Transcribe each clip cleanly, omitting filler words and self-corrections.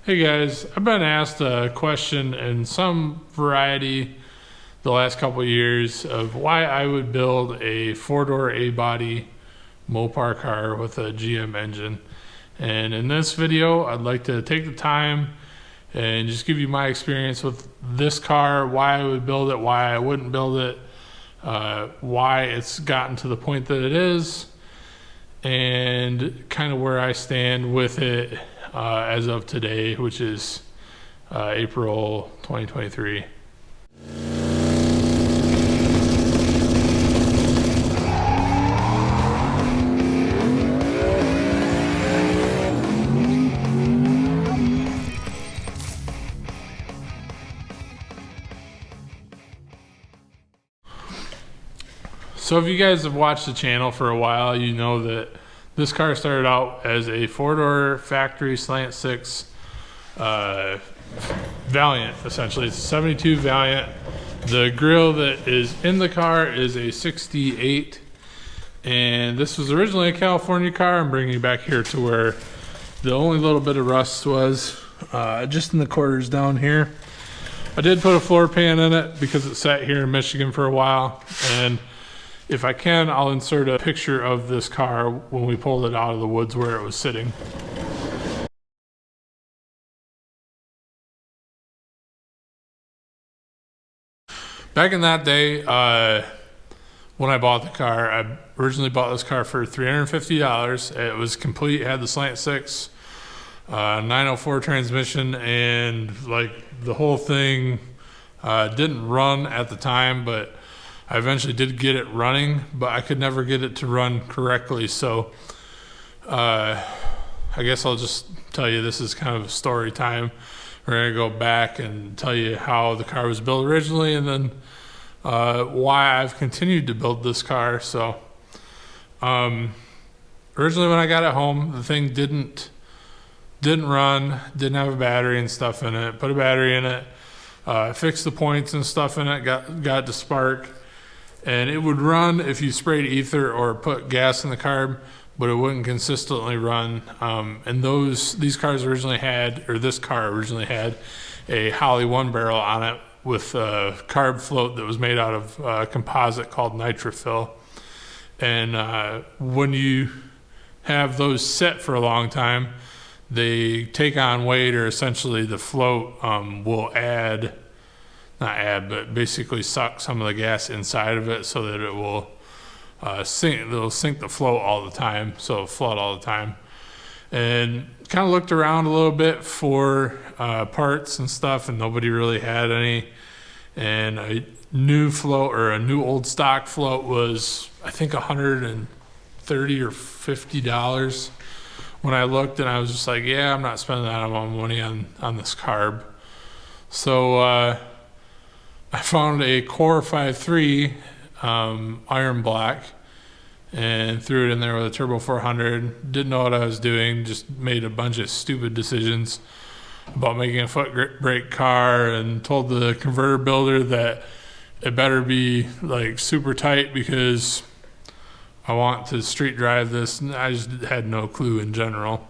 Hey guys, I've been asked a question in some variety the last couple of years of why I would build a four-door A-body Mopar car with a GM engine. And in this video, I'd like to take the time and just give you my experience with this car, why I would build it, why I wouldn't build it, why it's gotten to the point that it is, and kind of where I stand with it as of today, which is April 2023. So if you guys have watched the channel for a while, you know that this car started out as a four-door factory slant six Valiant. Essentially, it's a 72 Valiant. The grill that is in the car is a 68, and this was originally a California car. I'm bringing it back here to where the only little bit of rust was just in the quarters down here. I did put a floor pan in it because it sat here in Michigan for a while, and if I can, I'll insert a picture of this car when we pulled it out of the woods where it was sitting. Back in that day, when I bought the car, I originally bought this car for $350. It was complete, it had the slant six, 904 transmission, and like the whole thing didn't run at the time, but I eventually did get it running, but I could never get it to run correctly. So I guess I'll just tell you this is kind of a story time. We're going to go back and tell you how the car was built originally, and then why I've continued to build this car. So originally when I got it home, the thing didn't run, didn't have a battery and stuff in it. Put a battery in it, fixed the points and stuff in it, got it to spark. And it would run if you sprayed ether or put gas in the carb, but it wouldn't consistently run. And these cars originally had, or this car originally had, a Holley one barrel on it with a carb float that was made out of composite called nitrofill. And when you have those set for a long time, they take on weight, or essentially the float will but basically suck some of the gas inside of it so that it will sink the float all the time, so it'll flood all the time. And kind of looked around a little bit for parts and stuff, and nobody really had any. And a new float, or a new old stock float, was I think $130 or $50 when I looked, and I was just like, yeah, I'm not spending that amount of money on this carb. So I found a Core 5.3 iron black and threw it in there with a Turbo 400. Didn't know what I was doing, just made a bunch of stupid decisions about making a foot brake car, and told the converter builder that it better be like super tight because I want to street drive this. And I just had no clue in general.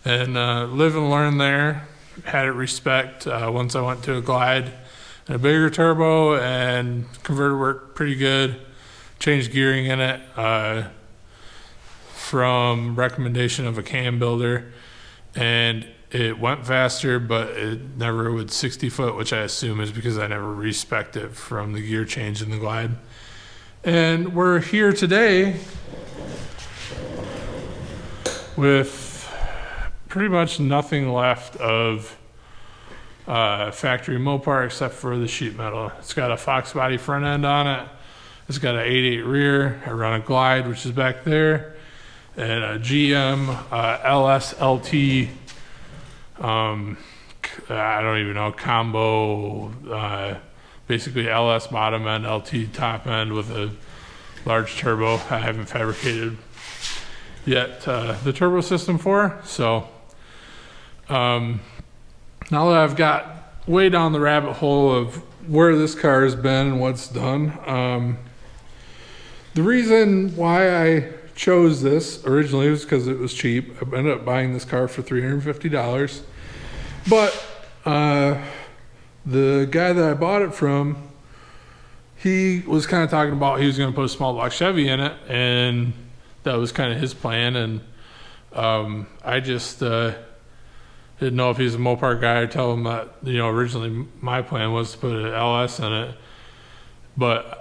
And live and learn there. Had it respect once I went to a Glide. A bigger turbo, and converter worked pretty good. Changed gearing in it from recommendation of a cam builder, and it went faster, but it never would 60 foot, which I assume is because I never respec'd it from the gear change in the Glide. And we're here today with pretty much nothing left of factory Mopar except for the sheet metal. It's got a Fox body front end on it. It's got an 8.8 rear. I run a Glide, which is back there, and a GM LSLT. I don't even know, combo. Basically LS bottom end, LT top end with a large turbo. I haven't fabricated yet the turbo system for. So now that I've got way down the rabbit hole of where this car has been and what's done, the reason why I chose this originally was because it was cheap. I ended up buying this car for $350. But the guy that I bought it from, he was kind of talking about he was going to put a small block Chevy in it, and that was kind of his plan. And I just didn't know if he's a Mopar guy or tell him that, originally my plan was to put an LS in it. But,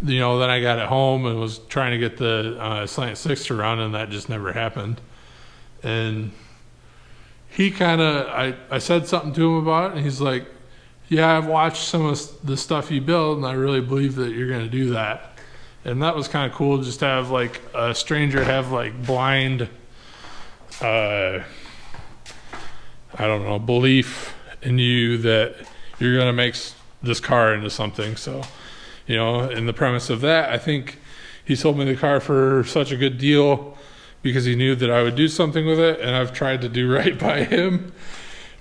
then I got it home and was trying to get the slant 6 to run, and that just never happened. And he kind of, I said something to him about it, and he's like, yeah, I've watched some of the stuff you build, and I really believe that you're going to do that. And that was kind of cool, just to have like a stranger have like blind, I don't know, belief in you that you're going to make this car into something. So, in the premise of that, I think he sold me the car for such a good deal because he knew that I would do something with it, and I've tried to do right by him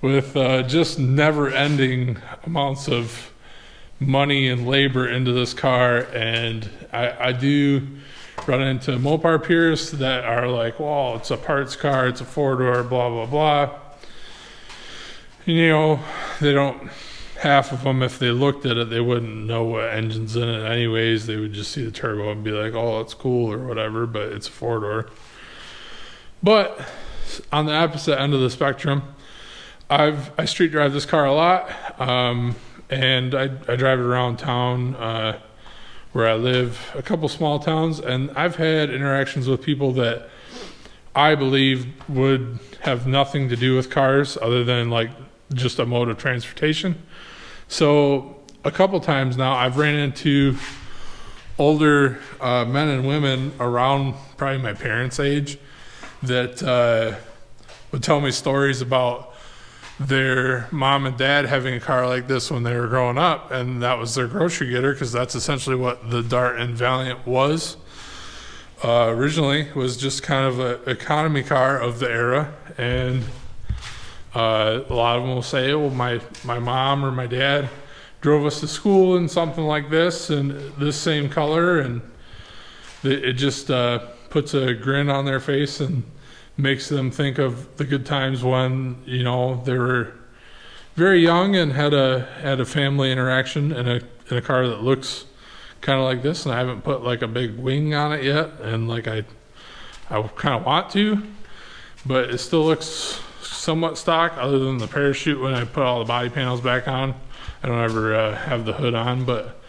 with just never-ending amounts of money and labor into this car. And I do run into Mopar peers that are like, well, it's a parts car, it's a four-door, blah, blah, blah. They don't, half of them, if they looked at it, they wouldn't know what engine's in it anyways. They would just see the turbo and be like, oh, it's cool or whatever, but it's a four-door. But on the opposite end of the spectrum, I street drive this car a lot, and I drive it around town where I live, a couple small towns, and I've had interactions with people that I believe would have nothing to do with cars other than like just a mode of transportation. So a couple times now I've ran into older men and women around probably my parents' age that would tell me stories about their mom and dad having a car like this when they were growing up, and that was their grocery getter, because that's essentially what the Dart and Valiant was. Originally was just kind of an economy car of the era, and a lot of them will say, well, my mom or my dad drove us to school in something like this and this same color, and it just puts a grin on their face and makes them think of the good times when they were very young and had a family interaction in a car that looks kind of like this. And I haven't put like a big wing on it yet, and like I kind of want to, but it still looks somewhat stock other than the parachute. When I put all the body panels back on, I don't ever have the hood on. But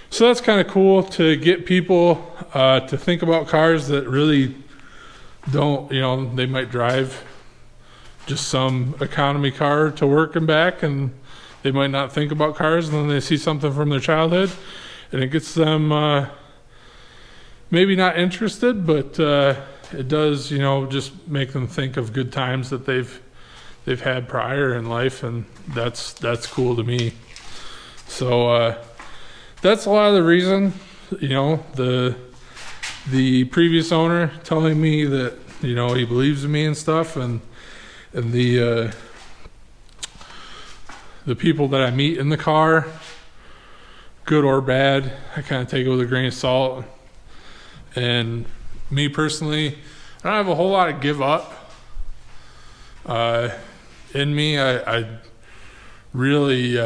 so that's kind of cool to get people to think about cars that really don't, they might drive just some economy car to work and back, and they might not think about cars, and then they see something from their childhood and it gets them maybe not interested, but it does, just make them think of good times that they've had prior in life, and that's cool to me. So that's a lot of the reason, the previous owner telling me that, he believes in me and stuff, and the people that I meet in the car, good or bad, I kind of take it with a grain of salt. And me personally, I don't have a whole lot of give up in me. I really,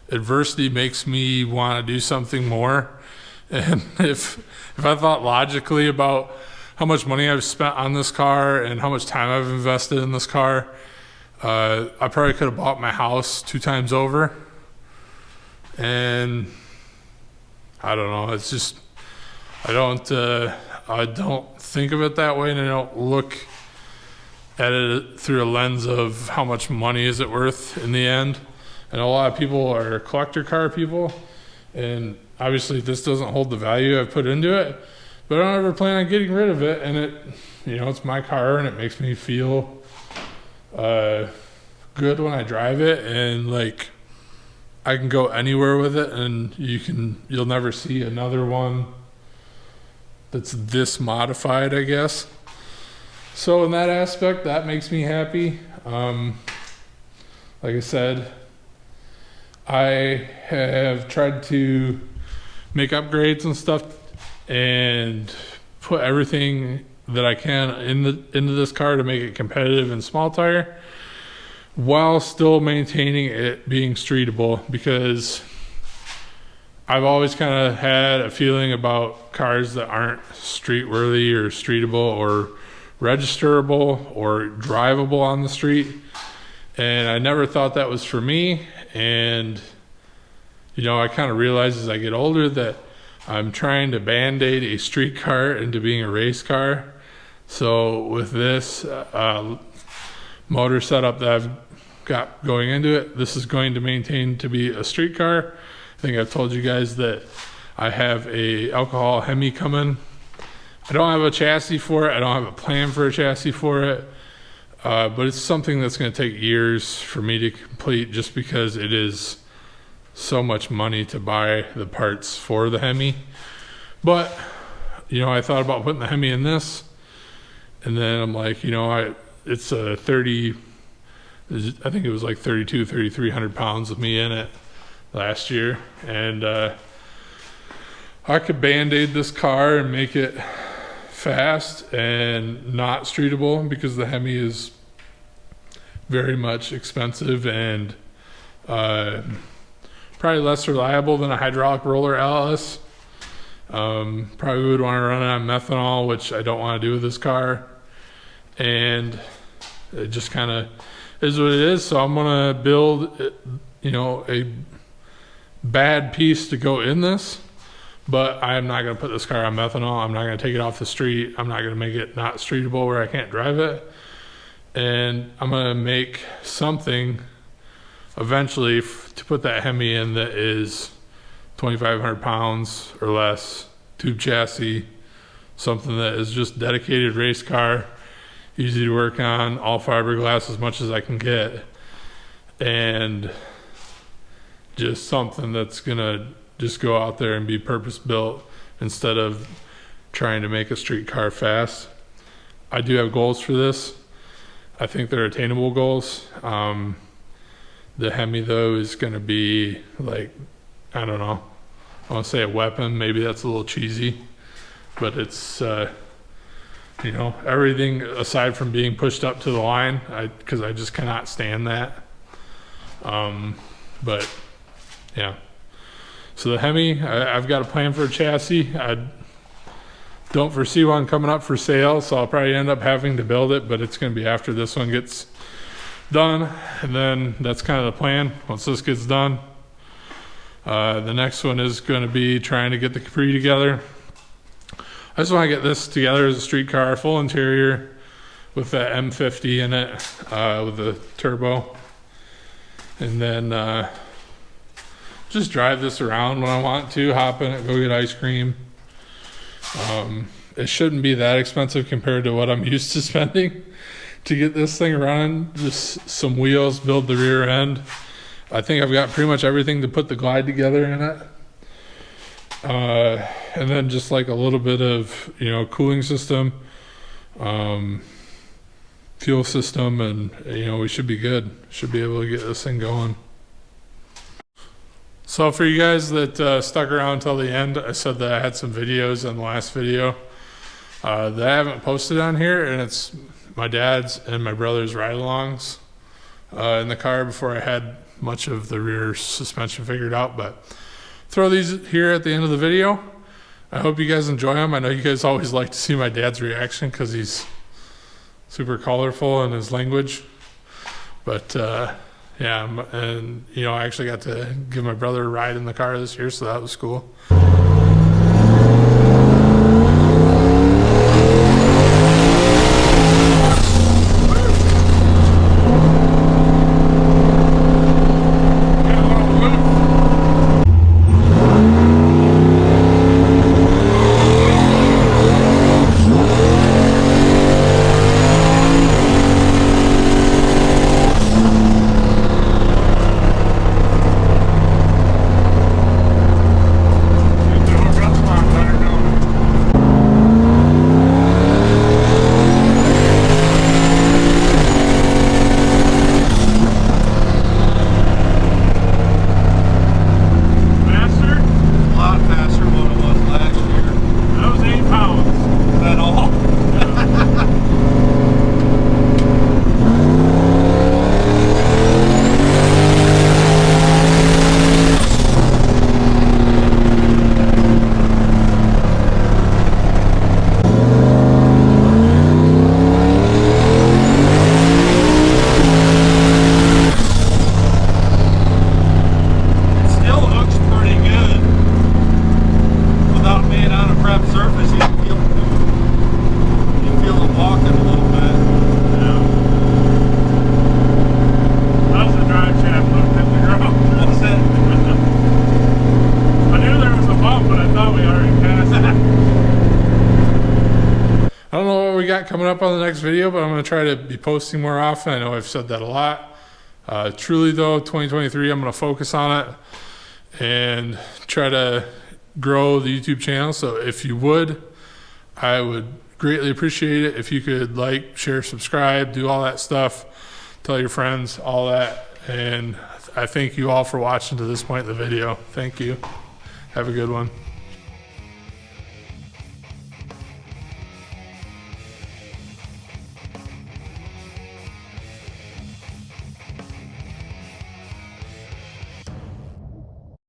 adversity makes me want to do something more. And if I thought logically about how much money I've spent on this car and how much time I've invested in this car, I probably could have bought my house 2 times over. And I don't know, it's just, I don't think of it that way, and I don't look at it through a lens of how much money is it worth in the end. And a lot of people are collector car people, and obviously this doesn't hold the value I've put into it, but I don't ever plan on getting rid of it. And it, it's my car, and it makes me feel good when I drive it, and like I can go anywhere with it, and you'll never see another one that's this modified, I guess. So in that aspect, that makes me happy. Like I said, I have tried to make upgrades and stuff and put everything that I can into this car to make it competitive in small tire. while still maintaining it being streetable, because I've always kind of had a feeling about cars that aren't street worthy or streetable or registerable or drivable on the street. And I never thought that was for me. And, you know, I kind of realized as I get older that I'm trying to band-aid a street car into being a race car. So with this motor setup that I've got going into it, this is going to maintain to be a street car. I think I've told you guys that I have a alcohol Hemi coming. I don't have a chassis for it. I don't have a plan for a chassis for it. But it's something that's going to take years for me to complete, just because it is so much money to buy the parts for the Hemi. But, you know, I thought about putting the Hemi in this, and then I'm like, you know, it's a 30, I think it was like 3,300 pounds of me in it last year. And I could band-aid this car and make it fast and not streetable, because the Hemi is very much expensive and probably less reliable than a hydraulic roller LS. Probably would want to run it on methanol, which I don't want to do with this car. And it just kind of is what it is. So I'm going to build, you know, a bad piece to go in this. But I am not going to put this car on methanol. I'm not going to take it off the street. I'm not going to make it not streetable where I can't drive it. And I'm going to make something eventually to put that Hemi in that is 2,500 pounds or less, tube chassis, something that is just dedicated race car, easy to work on, all fiberglass as much as I can get, and just something that's going to just go out there and be purpose built instead of trying to make a street car fast. I do have goals for this. I think they're attainable goals. The Hemi though is going to be like, I don't know, I want to say a weapon. Maybe that's a little cheesy, but it's you know, everything aside from being pushed up to the line, because I just cannot stand that. But yeah. So the Hemi, I've got a plan for a chassis. I don't foresee one coming up for sale, so I'll probably end up having to build it, but it's going to be after this one gets done. And then that's kind of the plan. Once this gets done, the next one is going to be trying to get the Capri together. I just want to get this together as a street car, full interior with that M50 in it, with the turbo. And then just drive this around when I want to, hop in it, go get ice cream. It shouldn't be that expensive compared to what I'm used to spending to get this thing running. Just some wheels, build the rear end. I think I've got pretty much everything to put the glide together in it. And then just like a little bit of, you know, cooling system, fuel system, and, you know, we should be good. Should be able to get this thing going. So for you guys that stuck around till the end, I said that I had some videos in the last video that I haven't posted on here, and it's my dad's and my brother's ride-alongs in the car before I had much of the rear suspension figured out. But throw these here at the end of the video. I hope you guys enjoy them. I know you guys always like to see my dad's reaction because he's super colorful in his language. But yeah, and you know, I actually got to give my brother a ride in the car this year, so that was cool. got coming up on the next video, but I'm going to try to be posting more often. I know I've said that a lot. Truly though, 2023, I'm going to focus on it and try to grow the YouTube channel. So if you would, I would greatly appreciate it if you could like, share, subscribe, do all that stuff, tell your friends, all that. And I thank you all for watching to this point in the video. Thank you. Have a good one.